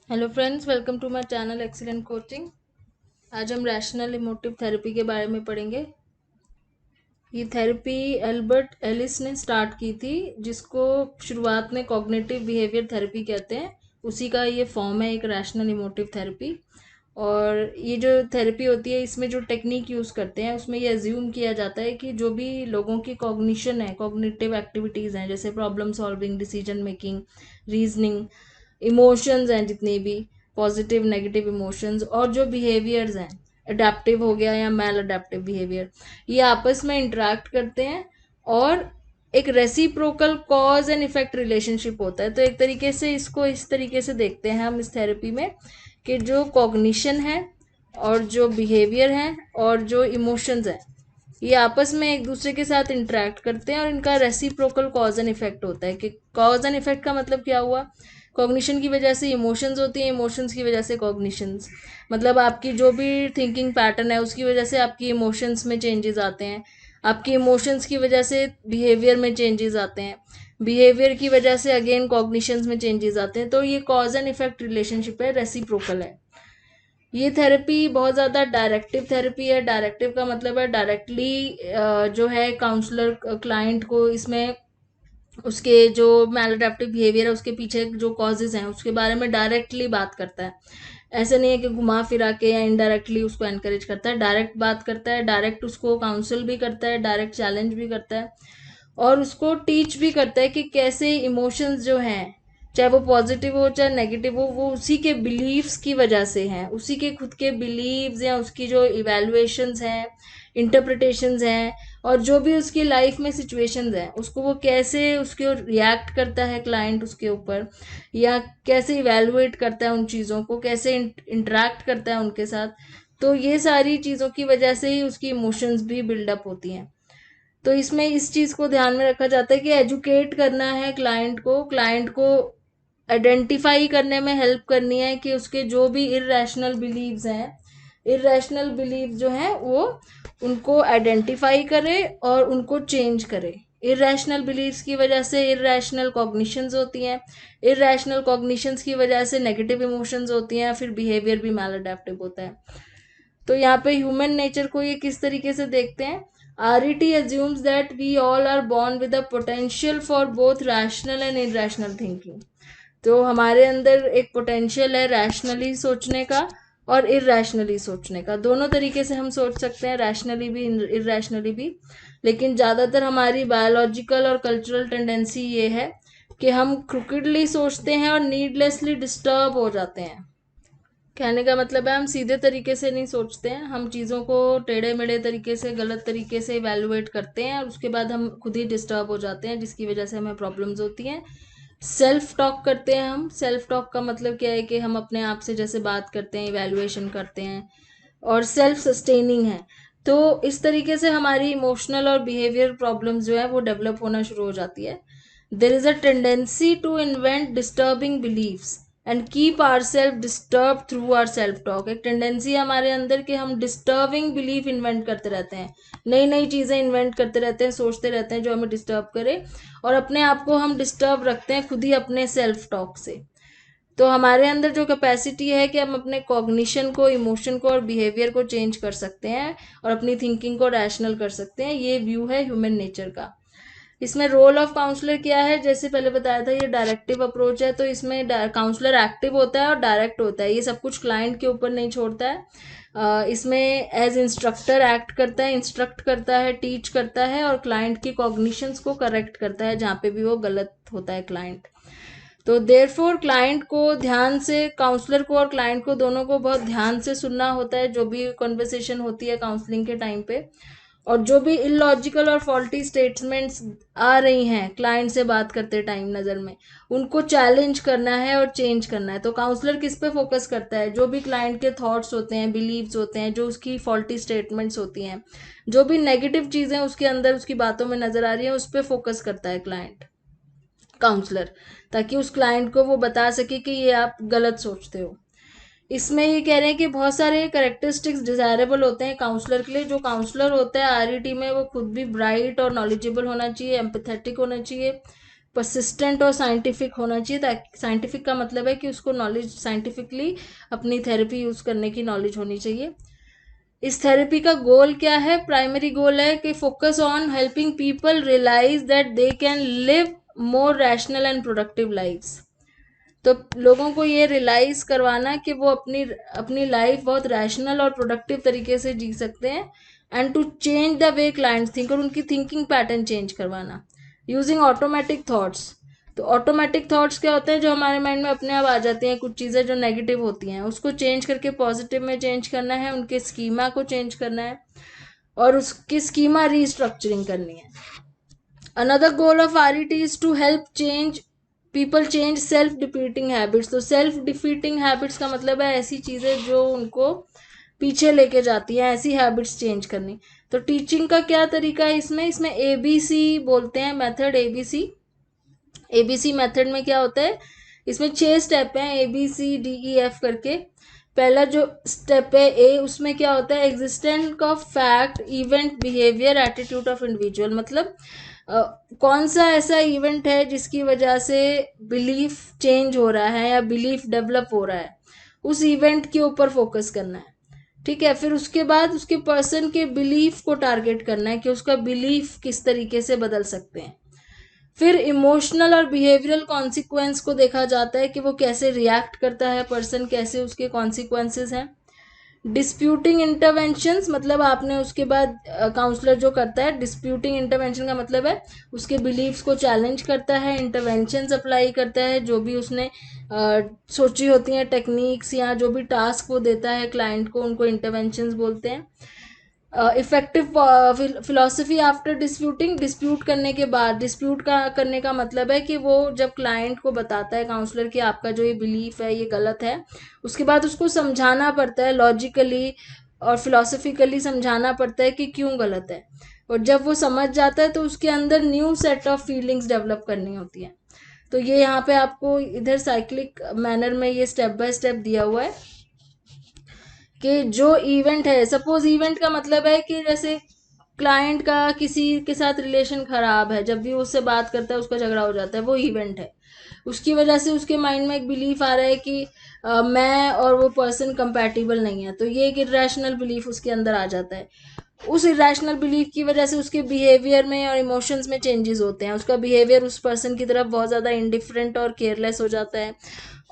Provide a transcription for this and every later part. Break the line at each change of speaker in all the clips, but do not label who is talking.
Hello friends, welcome to my channel excellent coaching. आज हम rational emotive therapy के बारे में पढ़ेंगे। ये थेरेपी एल्बर्ट एलिस ने स्टार्ट की थी, जिसको शुरुआत में कॉग्निटिव बिहेवियर थेरेपी कहते हैं। उसी का ये फॉर्म है, एक रैशनल इमोटिव थेरेपी। और ये जो थेरेपी होती है, इसमें जो टेक्निक यूज़ करते हैं उसमें ये अज्यूम किया जाता है कि जो भी लोगों की कॉग्निशन है, कॉग्निटिव एक्टिविटीज़ हैं, जैसे problem solving, decision making, reasoning, emotions हैं जितनी भी, पॉजिटिव नेगेटिव इमोशंस, और जो बिहेवियर्स हैं, अडेप्टिव हो गया या मैल अडेप्टिव बिहेवियर, ये आपस में इंटरेक्ट करते हैं और एक reciprocal cause and effect relationship होता है। तो एक तरीके से इसको इस तरीके से देखते हैं हम इस थेरेपी में कि जो कॉग्निशन है और जो बिहेवियर है और जो इमोशंस हैं, ये आपस में एक दूसरे के साथ इंटरेक्ट करते हैं और इनका रेसिप्रोकल कॉज एंड इफेक्ट होता है। कि कॉज एंड इफेक्ट का मतलब क्या हुआ? कॉग्निशन की वजह से इमोशंस होती हैं, इमोशंस की वजह से कॉग्निशंस। मतलब आपकी जो भी थिंकिंग पैटर्न है उसकी वजह से आपकी इमोशंस में चेंजेस आते हैं, आपकी इमोशंस की वजह से बिहेवियर में चेंजेस आते हैं, बिहेवियर की वजह से अगेन कॉग्निशंस में चेंजेस आते हैं। तो ये कॉज एंड इफेक्ट रिलेशनशिप है, रेसिप्रोकल है। ये थेरेपी बहुत ज़्यादा डायरेक्टिव थेरेपी है। डायरेक्टिव का मतलब है डायरेक्टली जो है काउंसलर क्लाइंट को इसमें उसके जो मैलअडेप्टिव बिहेवियर है उसके पीछे जो कॉजेज हैं उसके बारे में डायरेक्टली बात करता है। ऐसे नहीं है कि घुमा फिरा के या इनडायरेक्टली उसको एनकरेज करता है, डायरेक्ट बात करता है, डायरेक्ट उसको काउंसिल भी करता है, डायरेक्ट चैलेंज भी करता है, और उसको टीच भी करता है कि कैसे इमोशंस जो हैं, चाहे वो पॉजिटिव हो चाहे नेगेटिव हो, वो उसी के बिलीव्स की वजह से हैं, उसी के खुद के बिलीव्स या उसकी जो इवेल्युएशंस हैं, इंटरप्रिटेशंस हैं, और जो भी उसकी लाइफ में सिचुएशंस हैं उसको वो कैसे उसके रिएक्ट करता है क्लाइंट उसके ऊपर, या कैसे इवेलुएट करता है उन चीज़ों को, कैसे इंटरेक्ट करता है उनके साथ। तो ये सारी चीज़ों की वजह से ही उसकी इमोशंस भी बिल्डअप होती हैं। तो इसमें इस चीज़ को ध्यान में रखा जाता है कि एजुकेट करना है क्लाइंट को आइडेंटिफाई करने में हेल्प करनी है कि उसके जो भी इर्रेशनल बिलीव्स हैं, इर्रेशनल बिलीव जो हैं वो उनको आइडेंटिफाई करे और उनको चेंज करे। इर्रेशनल बिलीव्स की वजह से इर्रेशनल कॉग्निशंस होती हैं, इर्रेशनल कॉग्निशंस की वजह से नेगेटिव इमोशंस होती हैं, फिर बिहेवियर भी मैलअडेप्टिव होता है। तो यहाँ पे ह्यूमन नेचर को ये किस तरीके से देखते हैं? RET assumes that we all are born with a potential for both rational and irrational thinking। तो हमारे अंदर एक पोटेंशियल है रैशनली सोचने का और इरेशनली सोचने का। दोनों तरीके से हम सोच सकते हैं, रैशनली भी इरेशनली भी। लेकिन ज़्यादातर हमारी बायोलॉजिकल और कल्चरल टेंडेंसी ये है कि हम क्रुकेडली सोचते हैं और नीडलेसली डिस्टर्ब हो जाते हैं। कहने का मतलब है हम सीधे तरीके से नहीं सोचते हैं, हम चीज़ों को टेढ़े मेढ़े तरीके से, गलत तरीके से इवेलुएट करते हैं और उसके बाद हम खुद ही डिस्टर्ब हो जाते हैं, जिसकी वजह से हमें प्रॉब्लम्स होती हैं। सेल्फ टॉक करते हैं हम। सेल्फ टॉक का मतलब क्या है कि हम अपने आप से जैसे बात करते हैं, इवेलुएशन करते हैं, और सेल्फ सस्टेनिंग है। तो इस तरीके से हमारी इमोशनल और बिहेवियर प्रॉब्लम्स जो है वो डेवलप होना शुरू हो जाती है। There is a tendency to invent disturbing beliefs and keep our self disturb through our self talk. एक टेंडेंसी है हमारे अंदर कि हम डिस्टर्बिंग बिलीफ इन्वेंट करते रहते हैं, नई नई चीज़ें इन्वेंट करते रहते हैं, सोचते रहते हैं जो हमें डिस्टर्ब करे, और अपने आप को हम डिस्टर्ब रखते हैं खुद ही अपने सेल्फ टॉक से। तो हमारे अंदर जो कैपेसिटी है कि हम अपने कॉग्निशन को, इमोशन को और बिहेवियर को चेंज कर सकते हैं और अपनी थिंकिंग को रैशनल कर सकते हैं, ये व्यू है ह्यूमन नेचर का। इसमें रोल ऑफ काउंसलर क्या है? जैसे पहले बताया था, ये डायरेक्टिव अप्रोच है, तो इसमें काउंसलर एक्टिव होता है और डायरेक्ट होता है। ये सब कुछ क्लाइंट के ऊपर नहीं छोड़ता है। इसमें एज इंस्ट्रक्टर एक्ट करता है, इंस्ट्रक्ट करता है, टीच करता है, और क्लाइंट की कॉग्निशंस को करेक्ट करता है जहाँ पे भी वो गलत होता है क्लाइंट। तो देयरफॉर क्लाइंट को ध्यान से, काउंसलर को और क्लाइंट को दोनों को बहुत ध्यान से सुनना होता है जो भी कन्वर्सेशन होती है काउंसलिंग के टाइम पे। और जो भी इलॉजिकल और फॉल्टी स्टेटमेंट्स आ रही हैं क्लाइंट से बात करते टाइम नज़र में, उनको चैलेंज करना है और चेंज करना है। तो काउंसलर किस पे फोकस करता है? जो भी क्लाइंट के थॉट्स होते हैं, बिलीव्स होते हैं, जो उसकी फॉल्टी स्टेटमेंट्स होती हैं, जो भी नेगेटिव चीज़ें उसके अंदर उसकी बातों में नज़र आ रही हैं, उस पर फोकस करता है क्लाइंट, काउंसलर, ताकि उस क्लाइंट को वो बता सके कि ये आप गलत सोचते हो। इसमें ये कह रहे हैं कि बहुत सारे करेक्टरिस्टिक्स डिजायरेबल होते हैं काउंसलर के लिए। जो काउंसलर होता है RET में, वो खुद भी ब्राइट और नॉलेजेबल होना चाहिए, एम्पथेटिक होना चाहिए, परसिस्टेंट और साइंटिफिक होना चाहिए, ताकि साइंटिफिक का मतलब है कि उसको नॉलेज साइंटिफिकली अपनी थेरेपी यूज़ करने की नॉलेज होनी चाहिए। इस थेरेपी का गोल क्या है? प्राइमरी गोल है कि focus on helping people realise that they can live more rational and productive lives. तो लोगों को ये रियलाइज करवाना कि वो अपनी अपनी लाइफ बहुत रैशनल और प्रोडक्टिव तरीके से जी सकते हैं, and to change the way clients think, और उनकी थिंकिंग पैटर्न चेंज करवाना यूजिंग ऑटोमेटिक थॉट्स। तो ऑटोमेटिक थॉट्स क्या होते हैं? जो हमारे माइंड में अपने आप आ जाती हैं, कुछ चीज़ें जो नेगेटिव होती हैं उसको चेंज करके पॉजिटिव में चेंज करना है, उनके स्कीमा को चेंज करना है और उसकी स्कीमा रीस्ट्रक्चरिंग करनी है। Another goal of RET is to help change people change self defeating habits. तो सेल्फ डिफीटिंग हैबिट्स का मतलब है ऐसी चीज़ें जो उनको पीछे लेके जाती हैं, ऐसी हैबिट्स चेंज करनी। तो टीचिंग का क्या तरीका है इसमें ABC बोलते हैं, मेथड ABC मेथड में क्या होता है? इसमें 6 स्टेप हैं, ABCDEF करके। पहला जो स्टेप है A, उसमें क्या होता है? Existence of fact, event, behaviour, attitude of individual. मतलब कौन सा ऐसा इवेंट है जिसकी वजह से बिलीफ चेंज हो रहा है या बिलीफ डेवलप हो रहा है, उस इवेंट के ऊपर फोकस करना है। ठीक है, फिर उसके बाद उसके पर्सन के बिलीफ को टारगेट करना है कि उसका बिलीफ किस तरीके से बदल सकते हैं। फिर इमोशनल और बिहेवियरल कॉन्सिक्वेंस को देखा जाता है कि वो कैसे रिएक्ट करता है पर्सन, कैसे उसके कॉन्सिक्वेंसेस हैं। डिस्प्यूटिंग इंटरवेंशंस, मतलब आपने उसके बाद काउंसलर जो करता है, डिस्प्यूटिंग इंटरवेंशन का मतलब है उसके बिलीव्स को चैलेंज करता है, इंटरवेंशंस अप्लाई करता है, जो भी उसने सोची होती हैं टेक्निक्स या जो भी टास्क वो देता है क्लाइंट को, उनको इंटरवेंशंस बोलते हैं। Effective philosophy after disputing, dispute करने के बाद, डिस्प्यूट करने का मतलब है कि वो जब क्लाइंट को बताता है काउंसलर कि आपका जो ये बिलीफ है ये गलत है, उसके बाद उसको समझाना पड़ता है, लॉजिकली और फिलोसफिकली समझाना पड़ता है कि क्यों गलत है। और जब वो समझ जाता है तो उसके अंदर new set of feelings develop करनी होती है। तो ये यहाँ पे आपको इधर साइक्लिक मैनर में ये स्टेप बाय स्टेप दिया हुआ है कि जो इवेंट है, सपोज इवेंट का मतलब है कि जैसे क्लाइंट का किसी के साथ रिलेशन खराब है, जब भी उससे बात करता है उसका झगड़ा हो जाता है, वो इवेंट है। उसकी वजह से उसके माइंड में एक बिलीफ आ रहा है कि मैं और वो पर्सन कंपैटिबल नहीं है, तो ये एक इरेशनल बिलीफ उसके अंदर आ जाता है। उस इरेशनल बिलीफ की वजह से उसके बिहेवियर में और इमोशंस में चेंजेस होते हैं, उसका बिहेवियर उस पर्सन की तरफ बहुत ज़्यादा इंडिफरेंट और केयरलेस हो जाता है,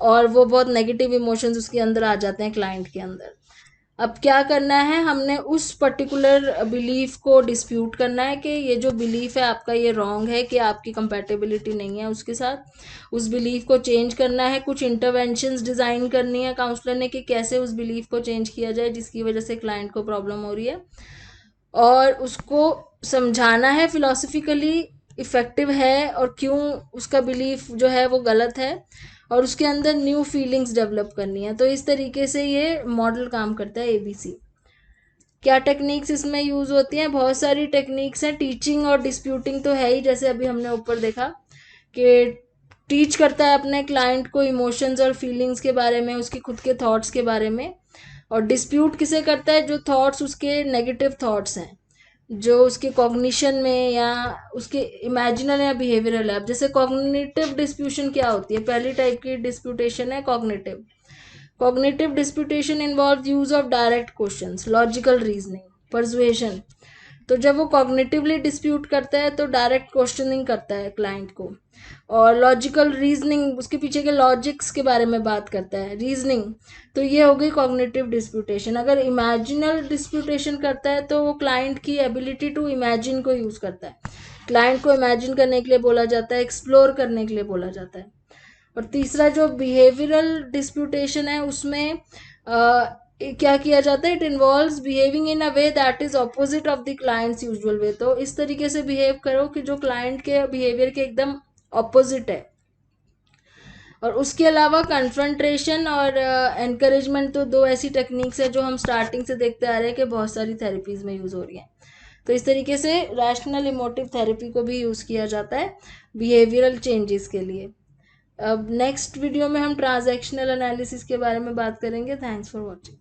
और वो बहुत नेगेटिव इमोशंस उसके अंदर आ जाते हैं क्लाइंट के अंदर। अब क्या करना है? हमने उस पर्टिकुलर बिलीफ को डिस्प्यूट करना है कि ये जो बिलीफ है आपका ये रॉन्ग है, कि आपकी कंपैटिबिलिटी नहीं है उसके साथ। उस बिलीफ को चेंज करना है, कुछ इंटरवेंशंस डिज़ाइन करनी है काउंसलर ने कि कैसे उस बिलीफ को चेंज किया जाए जिसकी वजह से क्लाइंट को प्रॉब्लम हो रही है, और उसको समझाना है फिलोसफिकली इफ़ेक्टिव है और क्यों उसका बिलीफ जो है वो गलत है, और उसके अंदर न्यू फीलिंग्स डेवलप करनी है। तो इस तरीके से ये मॉडल काम करता है ABC। क्या टेक्निक्स इसमें यूज़ होती हैं? बहुत सारी टेक्निक्स हैं। टीचिंग और डिस्प्यूटिंग तो है ही, जैसे अभी हमने ऊपर देखा कि टीच करता है अपने क्लाइंट को इमोशंस और फीलिंग्स के बारे में, उसके खुद के थॉट्स के बारे में। और डिस्प्यूट किसे करता है? जो थॉट्स उसके नेगेटिव थॉट्स हैं, जो उसके कॉग्निशन में या उसके इमेजिनल या बिहेवियरल है। अब जैसे कॉग्निटिव डिस्प्यूशन क्या होती है? पहली टाइप की डिस्प्यूटेशन है cognitive. Cognitive disputation involve use of direct questions, logical reasoning, persuasion. तो जब वो कॉग्निटिवली डिस्प्यूट करता है तो डायरेक्ट क्वेश्चनिंग करता है क्लाइंट को, और लॉजिकल रीजनिंग उसके पीछे के लॉजिक्स के बारे में बात करता है, रीजनिंग। तो ये हो गई कॉग्निटिव डिस्प्यूटेशन। अगर इमेजिनल डिस्प्यूटेशन करता है तो वो क्लाइंट की एबिलिटी टू इमेजिन को यूज़ करता है, क्लाइंट को इमेजिन करने के लिए बोला जाता है, एक्सप्लोर करने के लिए बोला जाता है। और तीसरा जो बिहेवियरल डिस्प्यूटेशन है उसमें क्या किया जाता है? It involves behaving in a way that is opposite of the client's usual way. तो इस तरीके से बिहेव करो कि जो क्लाइंट के बिहेवियर के एकदम ऑपोजिट है। और उसके अलावा कन्फ्रंट्रेशन और एनकरेजमेंट, तो दो ऐसी टेक्निक्स है जो हम स्टार्टिंग से देखते आ रहे हैं कि बहुत सारी थेरेपीज में यूज़ हो रही हैं। तो इस तरीके से रैशनल इमोटिव थेरेपी को भी यूज़ किया जाता है बिहेवियरल चेंजेस के लिए। अब नेक्स्ट वीडियो में हम ट्रांजैक्शनल एनालिसिस के बारे में बात करेंगे। Thanks for watching.